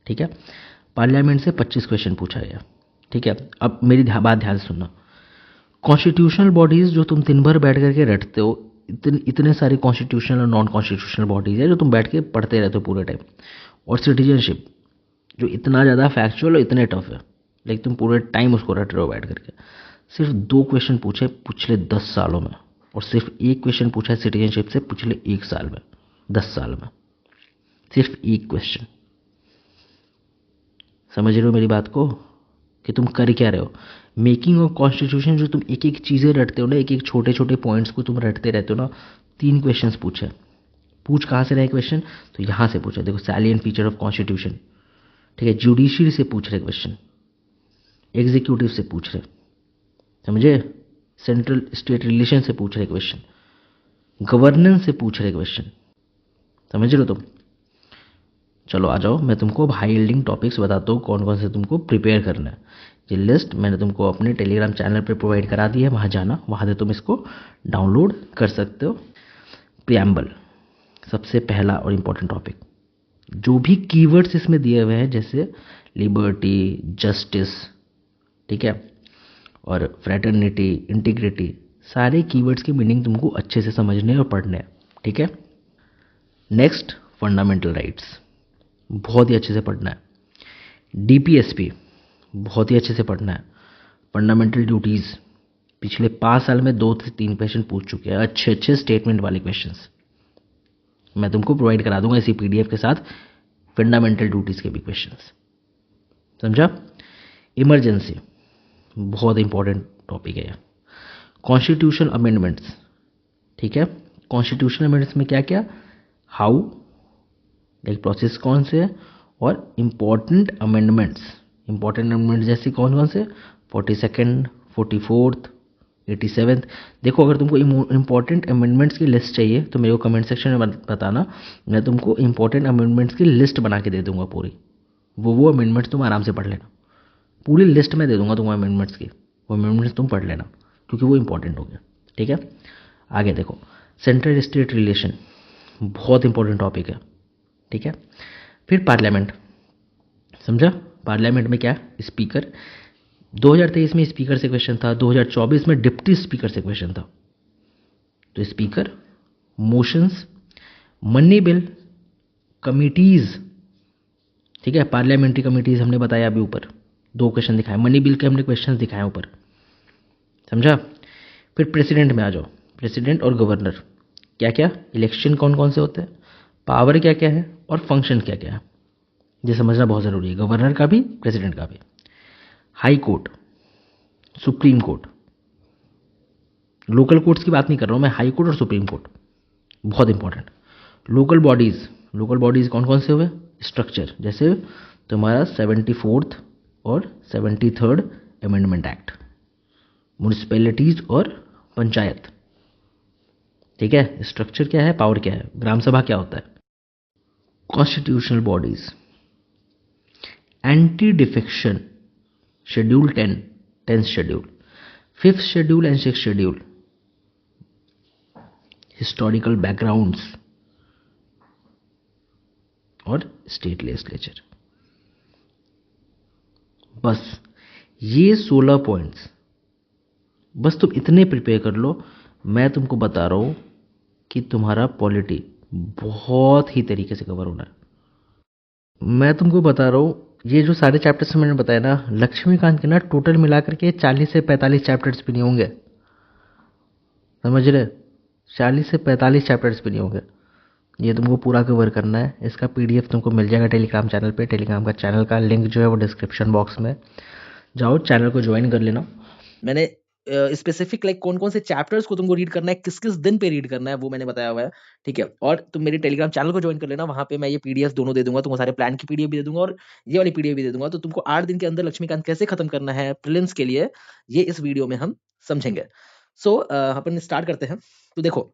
ठीक है, पार्लियामेंट से 25 क्वेश्चन पूछा गया। ठीक है, अब मेरी बात ध्यान से सुनना। कॉन्स्टिट्यूशनल बॉडीज़ जो तुम दिन भर बैठ करके रटते हो, इतने सारे कॉन्स्टिट्यूशनल और नॉन कॉन्स्टिट्यूशनल बॉडीज़ है जो तुम बैठ के पढ़ते रहते हो पूरे टाइम। और सिटीजनशिप जो इतना ज़्यादा फैक्चुअल और इतने टफ है, लेकिन तुम पूरे टाइम उसको रट रहे हो बैठ करके। सिर्फ 2 क्वेश्चन पूछे पिछले 10 सालों में, और सिर्फ 1 क्वेश्चन पूछा है सिटीजनशिप से पिछले 1 साल में, 10 साल में सिर्फ 1 क्वेश्चन। समझ रहे हो मेरी बात को कि तुम कर क्या रहे हो? मेकिंग ऑफ कॉन्स्टिट्यूशन जो तुम एक एक चीज़ें रटते हो ना, एक एक छोटे छोटे पॉइंट्स को तुम रटते रहते हो ना। 3 क्वेश्चन पूछे। पूछ कहाँ से रहे क्वेश्चन, तो यहाँ से पूछा। देखो, सैलिएंट फीचर ऑफ कॉन्स्टिट्यूशन। ठीक है, जुडिशरी से पूछ रहे क्वेश्चन, एग्जीक्यूटिव से पूछ रहे, समझे, सेंट्रल स्टेट रिलेशन से पूछ रहे क्वेश्चन, गवर्नेंस से पूछ रहे क्वेश्चन। समझ रहे हो तुम? चलो आ जाओ, मैं तुमको अब हाई यील्डिंग टॉपिक्स बताता हूँ कौन कौन से तुमको प्रिपेयर करना है। ये लिस्ट मैंने तुमको अपने टेलीग्राम चैनल पे प्रोवाइड करा दी है, वहाँ जाना, वहाँ से तुम इसको डाउनलोड कर सकते हो। प्रियम्बल, सबसे पहला और इम्पोर्टेंट टॉपिक। जो भी कीवर्ड्स इसमें दिए हुए हैं जैसे लिबर्टी, जस्टिस, ठीक है, और फ्रेटर्निटी, इंटीग्रिटी, सारे कीवर्ड्स के मीनिंग तुमको अच्छे से समझने और पढ़ने हैं। ठीक है, नेक्स्ट फंडामेंटल राइट्स, बहुत ही अच्छे से पढ़ना है। डीपीएसपी, बहुत ही अच्छे से पढ़ना है। फंडामेंटल ड्यूटीज़, पिछले 5 साल में 2 से 3 क्वेश्चन पूछ चुके हैं, अच्छे अच्छे स्टेटमेंट वाले क्वेश्चंस मैं तुमको प्रोवाइड करा दूंगा इसी पीडीएफ के साथ, फंडामेंटल ड्यूटीज़ के भी क्वेश्चंस। समझा? इमरजेंसी, बहुत इंपॉर्टेंट टॉपिक है। कॉन्स्टिट्यूशन अमेंडमेंट्स, ठीक है, कॉन्स्टिट्यूशन अमेंडमेंट्स में क्या क्या, हाउ, लाइक प्रोसेस कौन से है, और इम्पॉर्टेंट अमेंडमेंट्स। इंपॉर्टेंट अमेंडमेंट्स जैसे कौन कौन से, 42nd, 44th, 87th। देखो, अगर तुमको इंपॉर्टेंट अमेंडमेंट्स की लिस्ट चाहिए तो मेरे को कमेंट सेक्शन में बताना, मैं तुमको इंपॉर्टेंट अमेंडमेंट्स की लिस्ट बना के दे दूंगा पूरी। वो अमेंडमेंट्स तुम आराम से पढ़ लेना, पूरी लिस्ट में दे दूंगा तुम अमेंडमेंट्स की, वो अमेंडमेंट्स तुम पढ़ लेना क्योंकि वो इंपॉर्टेंट हो गया। ठीक है, आगे देखो, सेंट्रल स्टेट रिलेशन, बहुत इंपॉर्टेंट टॉपिक है। ठीक है, फिर पार्लियामेंट, समझा? पार्लियामेंट में क्या, स्पीकर। 2023 में स्पीकर से क्वेश्चन था, 2024 में डिप्टी स्पीकर से क्वेश्चन था। तो speaker, motions, money bill, committees, ठीक है, पार्लियामेंट्री कमिटीज हमने बताया अभी ऊपर, 2 क्वेश्चन दिखाए, मनी बिल के हमने क्वेश्चन दिखाए ऊपर। समझा? फिर प्रेसिडेंट में आ जाओ, प्रेसिडेंट और गवर्नर, क्या क्या, इलेक्शन कौन कौन से होते हैं, पावर क्या क्या है, और फंक्शन क्या क्या है, ये समझना बहुत ज़रूरी है, गवर्नर का भी प्रेसिडेंट का भी। High court, supreme court, local courts की बात नहीं कर रहा हूँ मैं, हाई कोर्ट और सुप्रीम कोर्ट बहुत important. Local bodies, local bodies कौन कौन से हुए, स्ट्रक्चर, जैसे तुम्हारा 74th और 73rd अमेंडमेंट एक्ट, म्यूनिसिपैलिटीज़ और पंचायत। ठीक है, स्ट्रक्चर क्या है, पावर क्या है, ग्राम सभा क्या होता है। Constitutional bodies, anti defection schedule 10, 10th schedule, 5th schedule and 6th schedule, historical backgrounds और स्टेट लेजिस्लेचर। बस ये 16 पॉइंट्स, बस तुम इतने प्रिपेयर कर लो। मैं तुमको बता रहा हूं कि तुम्हारा पॉलिटी बहुत ही तरीके से कवर होना है। मैं तुमको बता रहा हूँ, ये जो सारे चैप्टर्स मैंने बताया ना, लक्ष्मीकांत के ना टोटल मिलाकर के 40 से 45 चैप्टर्स भी नहीं होंगे, समझ रहे? 40 से 45 चैप्टर्स भी नहीं होंगे। ये तुमको पूरा कवर करना है। इसका पीडीएफ तुमको मिल जाएगा टेलीग्राम चैनल पे। टेलीग्राम का चैनल का लिंक जो है वो डिस्क्रिप्शन बॉक्स में, जाओ चैनल को ज्वाइन कर लेना। मैंने स्पेसिफिक लाइक कौन कौन से चैप्टर्स को तुमको रीड करना है, किस किस दिन पे रीड करना है, वो मैंने बताया हुआ है, ठीक है। और तुम मेरे टेलीग्राम चैनल को ज्वाइन कर लेना, वहां पे मैं ये पीडीएफ दोनों दे दूंगा तुमको, सारे प्लान की पीडीएफ भी दे दूंगा और ये वाली पीडीएफ भी दे दूंगा। तो तुमको 8 दिन के अंदर लक्ष्मीकांत कैसे खत्म करना है प्रीलिम्स के लिए, ये इस वीडियो में हम समझेंगे। सो अपन स्टार्ट करते हैं। तो देखो,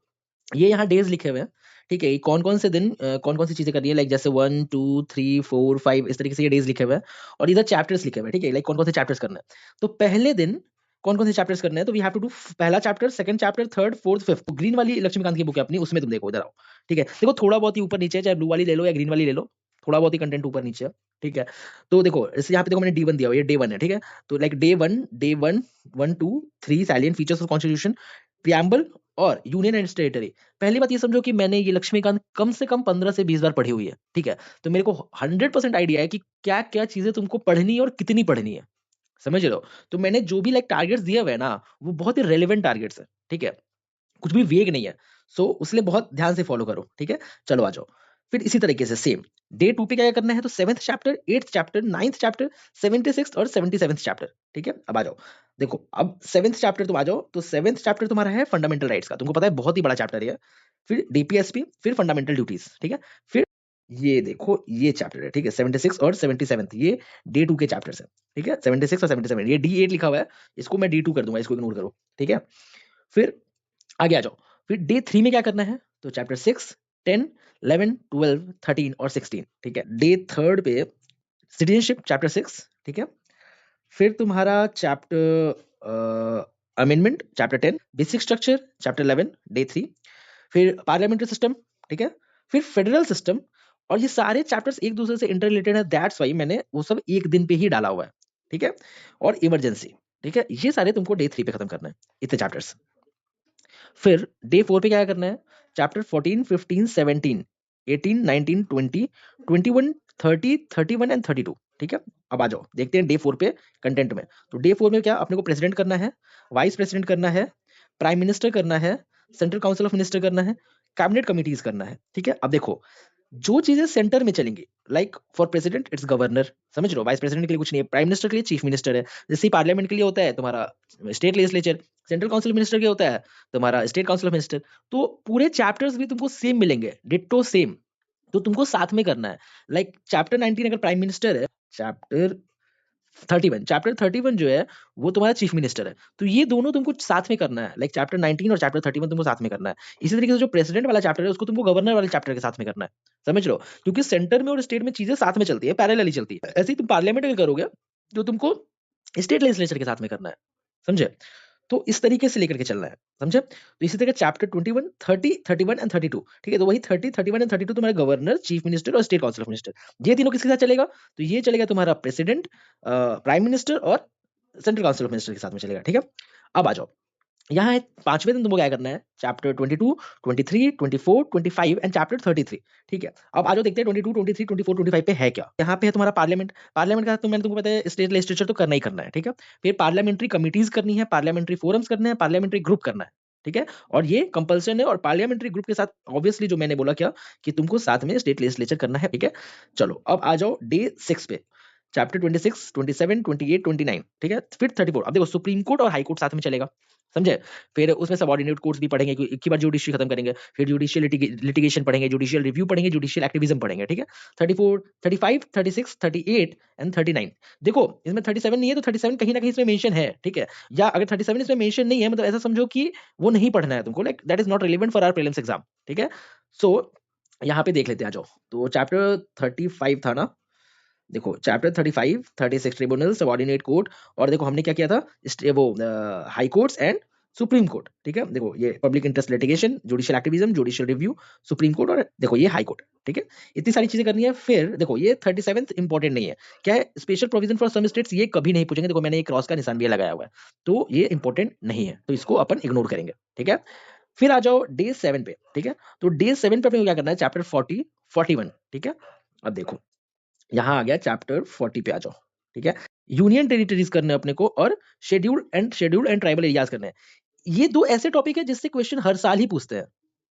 ये यहाँ डेज लिखे हुए हैं, ठीक है। ये कौन कौन से दिन कौन कौन सी चीजें करनी है, लाइक जैसे 1 2 3 4 5 इस तरीके से ये डेज लिखे हुए हैं। और इधर चैप्टर्स लिखे हुए हैं, ठीक है, लाइक कौन कौन से चैप्टर्स करना है। तो पहले दिन कौन कौन से चैप्टर्स करने हैं, तो वी हैव टू डू पहला chapter, second chapter, third, fourth, fifth. तो ग्रीन वाली लक्ष्मीकांत की बुक है अपनी, उसमें तुम देखो, इधर आओ, ठीक है। देखो थोड़ा बहुत ही ऊपर नीचे है, चाहे ब्लू वाली ले लो या ग्रीन वाली ले लो, थोड़ा बहुत ही कंटेंट ऊपर नीचे है, ठीक है। तो देखो इस यहाँ पे देखो मैंने D1 दिया हुआ है, ये डे 1 है, ठीक है। तो like day one 1 2 3 salient features of constitution, preamble और यूनियन एंड टेरिटरी। पहली बात ये समझो कि मैंने ये लक्ष्मीकांत कम से कम 15 से 20 बार पढ़ी हुई है, ठीक है। तो मेरे को 100% आइडिया है कि क्या क्या चीजें तुमको पढ़नी है और कितनी पढ़नी है, समझ लो। तो मैंने जो भी लाइक टारगेट्स दिए हुए हैं ना, वो बहुत ही रेलेवेंट टारगेट्स है, ठीक है, कुछ भी वेग नहीं है। सो उसलिए बहुत ध्यान से फॉलो करो, ठीक है। चलो आ जाओ। फिर इसी तरीके से सेम डे 2 पे क्या करना है, तो 7th chapter, 8th chapter, 9th chapter, 76th और 77th चैप्टर, ठीक है। अब आ जाओ, देखो अब 7th चैप्टर तुम आ जाओ। तो 7th चैप्टर तुम्हारा है फंडामेंटल राइट्स का, तुमको पता है बहुत ही बड़ा चैप्टर है। फिर डीपीएसपी, फिर फंडामेंटल ड्यूटीज, ठीक है। फिर ये देखो ये चैप्टर है, ठीक है, 76 और 77, ये डे 2 के चैप्टर्स है, ठीक है। 76 और 77, ये D8 लिखा हुआ है, इसको मैं D2 कर दूंगा, इसको इग्नोर करो, ठीक है। फिर आगे आ जाओ। फिर डे 3 में क्या करना है, तो चैप्टर 6, 10, 11, 12, 13 और 16, ठीक है। डे 3 पे सिटीजनशिप चैप्टर 6, ठीक है। फिर तुम्हारा chapter amendment chapter 10, basic structure chapter 11 day 3, फिर पार्लियामेंट्री सिस्टम, ठीक है। फिर फेडरल सिस्टम। और ये सारे चैप्टर्स एक दूसरे से इंटर रिलेटेड है, दैट्स वाई मैंने वो सब एक दिन पे ही डाला हुआ है, ठीक है। और इमरजेंसी, ठीक है, ये सारे तुमको डे 3 पे खत्म करना है, इतने चैप्टर्स। फिर डे 4 पे क्या करना है, चैप्टर 14, 15, 17, 18, 19, 20, 21, 30, 31 एंड 32, ठीक है। अब आ जाओ देखते हैं डे 4 पे कंटेंट में। तो डे 4 में क्या अपने को प्रेसिडेंट करना है, वाइस प्रेसिडेंट करना है, प्राइम मिनिस्टर करना है, सेंट्रल काउंसिल ऑफ मिनिस्टर करना है, कैबिनेट कमिटीज करना है, ठीक है। अब देखो जो चीजें सेंटर में चलेंगी, like for president it's governor, समझ लो, वाइस प्रेसिडेंट के लिए कुछ नहीं है, प्राइम मिनिस्टर के लिए चीफ मिनिस्टर है, जैसे पार्लियामेंट के लिए होता है तुम्हारा state legislature, central council minister के होता है तुम्हारा स्टेट काउंसिल ऑफ मिनिस्टर। तो पूरे चैप्टर्स भी तुमको सेम मिलेंगे, डिट्टो सेम। तो तुमको साथ में करना है, लाइक चैप्टर 19 अगर प्राइम मिनिस्टर है, चैप्टर 31 जो है वो तुम्हारा चीफ मिनिस्टर है। तो ये दोनों तुमको साथ में करना है, लाइक चैप्टर 19 और चैप्टर 31 तुमको साथ में करना है। इसी तरीके से जो प्रेसिडेंट वाला चैप्टर है उसको तुमको गवर्नर वाले चैप्टर के साथ में करना है, समझ लो। क्योंकि सेंटर में और स्टेट में चीजें साथ में चलती है, पैरेलली चलती है। ऐसे ही तुम पार्लियामेंट में करोगे जो तुमको स्टेट लेजिस्लेचर के साथ में करना है, समझे। तो इस तरीके से लेकर के चलना है, समझे। तो इसी तरह चैप्टर 21, 30, 31 एंड 32, ठीक है। तो वही 30, 31 एंड 32 तुम्हारा गवर्नर, चीफ मिनिस्टर और स्टेट काउंसिल ऑफ मिनिस्टर, ये तीनों किसके साथ चलेगा, तो ये चलेगा तुम्हारा प्रेसिडेंट, प्राइम मिनिस्टर और सेंट्रल काउंसिल ऑफ मिनिस्टर के साथ में चलेगा, ठीक है। अब आ जाओ, यहाँ है 5वें दिन तुमको क्या करना है, चैप्टर 22, 23, 24, 25 एंड चैप्टर 33, ठीक है। अब आ जाओ देखते हैं 22, 23, 24, 25 पे है क्या। यहाँ पे है तुम्हारा पार्लियामेंट। पार्लियामेंट का तो मैंने तुमको पता है स्टेट लेजिस्लेचर तो करना ही करना है, ठीक है। फिर पार्लियामेंट्री कमिटीज करनी है, पार्लियामेंट्री फोरम्स करने हैं, पार्लियामेंट्री ग्रुप करना है, ठीक है। और ये कंपल्सन है, और पार्लियामेंट्री ग्रुप के साथ ऑब्वियसली जो मैंने बोला क्या कि तुमको साथ में स्टेट लेजिस्लेचर करना है, ठीक है। चलो अब आ जाओ डे 6 पे, चैप्टर 26, 27, 28, 29, ठीक है। फिर 34। अब देखो सुप्रीम कोर्ट और हाई कोर्ट साथ में चलेगा, समझे। फिर उसमें सबऑर्डिनेट कोर्ट्स भी पढ़ेंगे, एक ही बार जुडिशरी खत्म करेंगे। फिर जुडिशियल लिटिगेशन पढ़ेंगे, जुडिशियल रिव्यू पढ़ेंगे, जुडिशियल एक्टिविज्म पढ़ेंगे, ठीक है। 34, 35, 36, 38 एंड 39। देखो इसमें 37 नहीं है, तो 37 कहीं ना कहीं इसमें मेंशन है, ठीक है। या अगर 37 इसमें मेंशन नहीं है, मतलब ऐसा समझो कि वो नहीं पढ़ना है तुमको, like that is not relevant for our prelims exam, ठीक है। सो यहाँ पे देख लेते हैं, आ जाओ। तो चैप्टर 35 था ना, देखो चैप्टर 35, 36 ट्रिब्यूनल, सबऑर्डिनेट कोर्ट, और देखो हमने क्या किया था, वो high courts and supreme court, ठीक है, देखो ये public interest litigation, judicial activism, judicial review, supreme court, और देखो ये हाई कोर्ट, ठीक है, इतनी सारी चीजें करनी है। फिर देखो ये 37th इंपॉर्टेंट नहीं है, क्या है, special provision for some states, ये कभी नहीं पूछेंगे, देखो मैंने एक क्रॉस का निशान भी लगाया हुआ है, तो ये इंपॉर्टेंट नहीं है, तो इसको अपन इग्नोर करेंगे, ठीक है। फिर आ जाओ डे 7 पे, ठीक है, तो डे 7 पे अपने को क्या करना है, चैप्टर 40 41, ठीक है। अब देखो यहाँ आ गया चैप्टर 40 पे आ जाओ, ठीक है, यूनियन टेरिटरीज करने अपने को, और शेड्यूल्ड एंड ट्राइबल एरियाज करने हैं। ये दो ऐसे टॉपिक है जिससे क्वेश्चन हर साल ही पूछते हैं,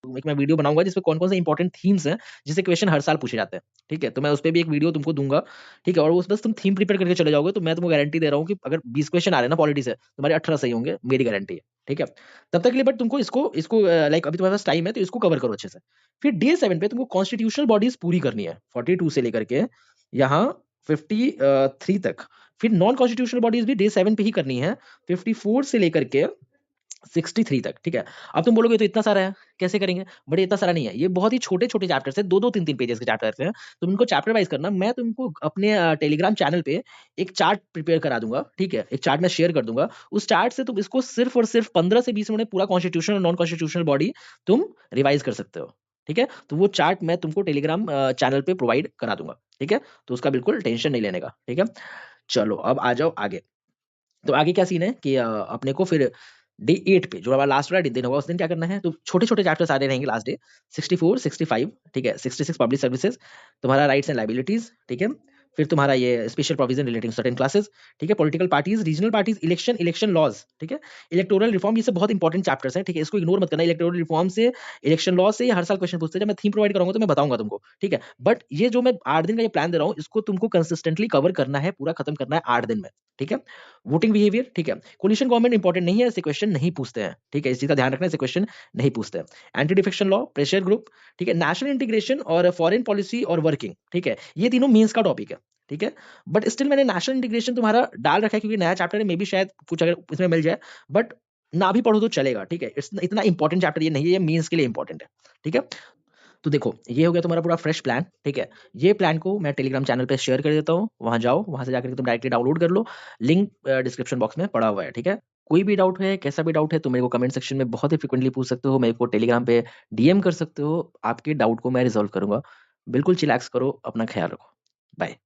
तो एक मैं वीडियो बनाऊंगा जिसमें कौन कौन से इंपॉर्टेंट थीम्स हैं जिससे क्वेश्चन हर साल पूछे जाते हैं, ठीक है, तो मैं उस पर भी एक वीडियो तुमको दूंगा, ठीक है, और उस बस तुम थीम प्रिपेयर करके चले जाओगे, तो मैं तुमको गारंटी दे रहा हूँ कि अगर 20 क्वेश्चन आ रहे हैं ना पॉलिटी से, तुम्हारे 18 सही होंगे, मेरी गारंटी है, ठीक है। तब तक के लिए बट तुमको इसको इसको लाइक अभी तुम्हारे पास टाइम है तो इसको कवर करो अच्छे से। फिर डे 7 पे तुमको कॉन्स्टिट्यूशनल बॉडीज पूरी करनी है, 42 से लेकर के यहाँ 53 तक। फिर नॉन कॉन्स्टिट्यूशनल बॉडीज भी डे 7 पे ही करनी है, 54 से लेकर के 63 तक, ठीक है। अब तुम बोलोगे तो इतना सारा है, कैसे करेंगे, बट इतना सारा नहीं है, ये बहुत ही छोटे छोटे चैप्टर्स है, 2-2 3-3 पेजेस के चैप्टर्स हैं, तुम इनको चैप्टर वाइज करना। मैं तुमको अपने टेलीग्राम चैनल पे एक चार्ट प्रिपेयर करा दूंगा, ठीक है, एक चार्ट मैं शेयर कर दूंगा, उस चार्ट से तुम इसको सिर्फ और सिर्फ 15 से 20 मिनट में पूरा कॉन्स्टिट्यूशनल और नॉन कॉन्स्टिट्यूशनल बॉडी तुम रिवाइज कर सकते हो, ठीक है। तो वो चार्ट मैं तुमको टेलीग्राम चैनल पे प्रोवाइड करा दूंगा, ठीक है, तो उसका बिल्कुल टेंशन नहीं लेने का, ठीक है। चलो अब आ जाओ आगे, तो आगे क्या सीन है कि अपने को फिर डे 8 पे जो हमारा लास्ट वाला दिन होगा उस दिन क्या करना है, तो छोटे छोटे चैप्टर सारे रहेंगे लास्ट डे, 64 65, ठीक है, 66 पब्लिक सर्विसेज, तुम्हारा राइट्स एंड लाइबिलिटीज, ठीक है। फिर तुम्हारा ये special provision relating certain classes, ठीक है, political parties, regional parties, election laws, ठीक है, इलेक्टोरल रिफॉर्म, ये सब बहुत इंपॉर्टेंट चैप्टर्स हैं, ठीक है, इसको इग्नोर मत करना। इलेक्टोरल रिफॉर्म से, इलेक्शन लॉ से ये हर साल क्वेश्चन पूछते हैं, जब मैं थीम प्रोवाइड करूंगा तो मैं बताऊंगा तुमको, ठीक है। बट ये जो मैं 8 दिन का ये प्लान दे रहा हूँ इसको तुमको कंसिस्टेंटली कवर करना है, पूरा खत्म करना है 8 दिन में, ठीक है। वोटिंग बिहेवियर, ठीक है, कोलिशन गवर्नमेंट इंपॉर्टेंट नहीं है, ऐसे क्वेश्चन नहीं पूछते हैं, ठीक है, इस चीज का ध्यान रखना, ऐसे क्वेश्चन नहीं पूछते हैं। Anti defection law, pressure group, ठीक है, नेशनल इंटीग्रेशन और फॉरेन पॉलिसी और वर्किंग, ठीक है, ये तीनों मेंस का टॉपिक है, ठीक है। बट स्टिल मैंने नेशनल इंटीग्रेशन तुम्हारा डाल रखा है क्योंकि नया चैप्टर है, मे बी शायद कुछ अगर इसमें मिल जाए, बट ना भी पढ़ो तो चलेगा, ठीक है, इतना इंपॉर्टेंट चैप्टर ये नहीं है, ये मेंस के लिए इंपॉर्टेंट है, ठीक है। तो देखो ये हो गया तुम्हारा पूरा फ्रेश प्लान, ठीक है। ये प्लान को मैं टेलीग्राम चैनल पे शेयर कर देता हूँ, वहां जाओ, वहां से जाकर के तुम डायरेक्टली डाउनलोड कर लो, लिंक डिस्क्रिप्शन बॉक्स में पड़ा हुआ है, ठीक है। कोई भी डाउट है, कैसा भी डाउट है, तो मेरे को कमेंट सेक्शन में बहुत ही फ्रिक्वेंटली पूछ सकते हो, मेरे को टेलीग्राम पे डीएम कर सकते हो, आपके डाउट को मैं रिजॉल्व करूंगा। बिल्कुल चिलैक्स करो, अपना ख्याल रखो, बाय।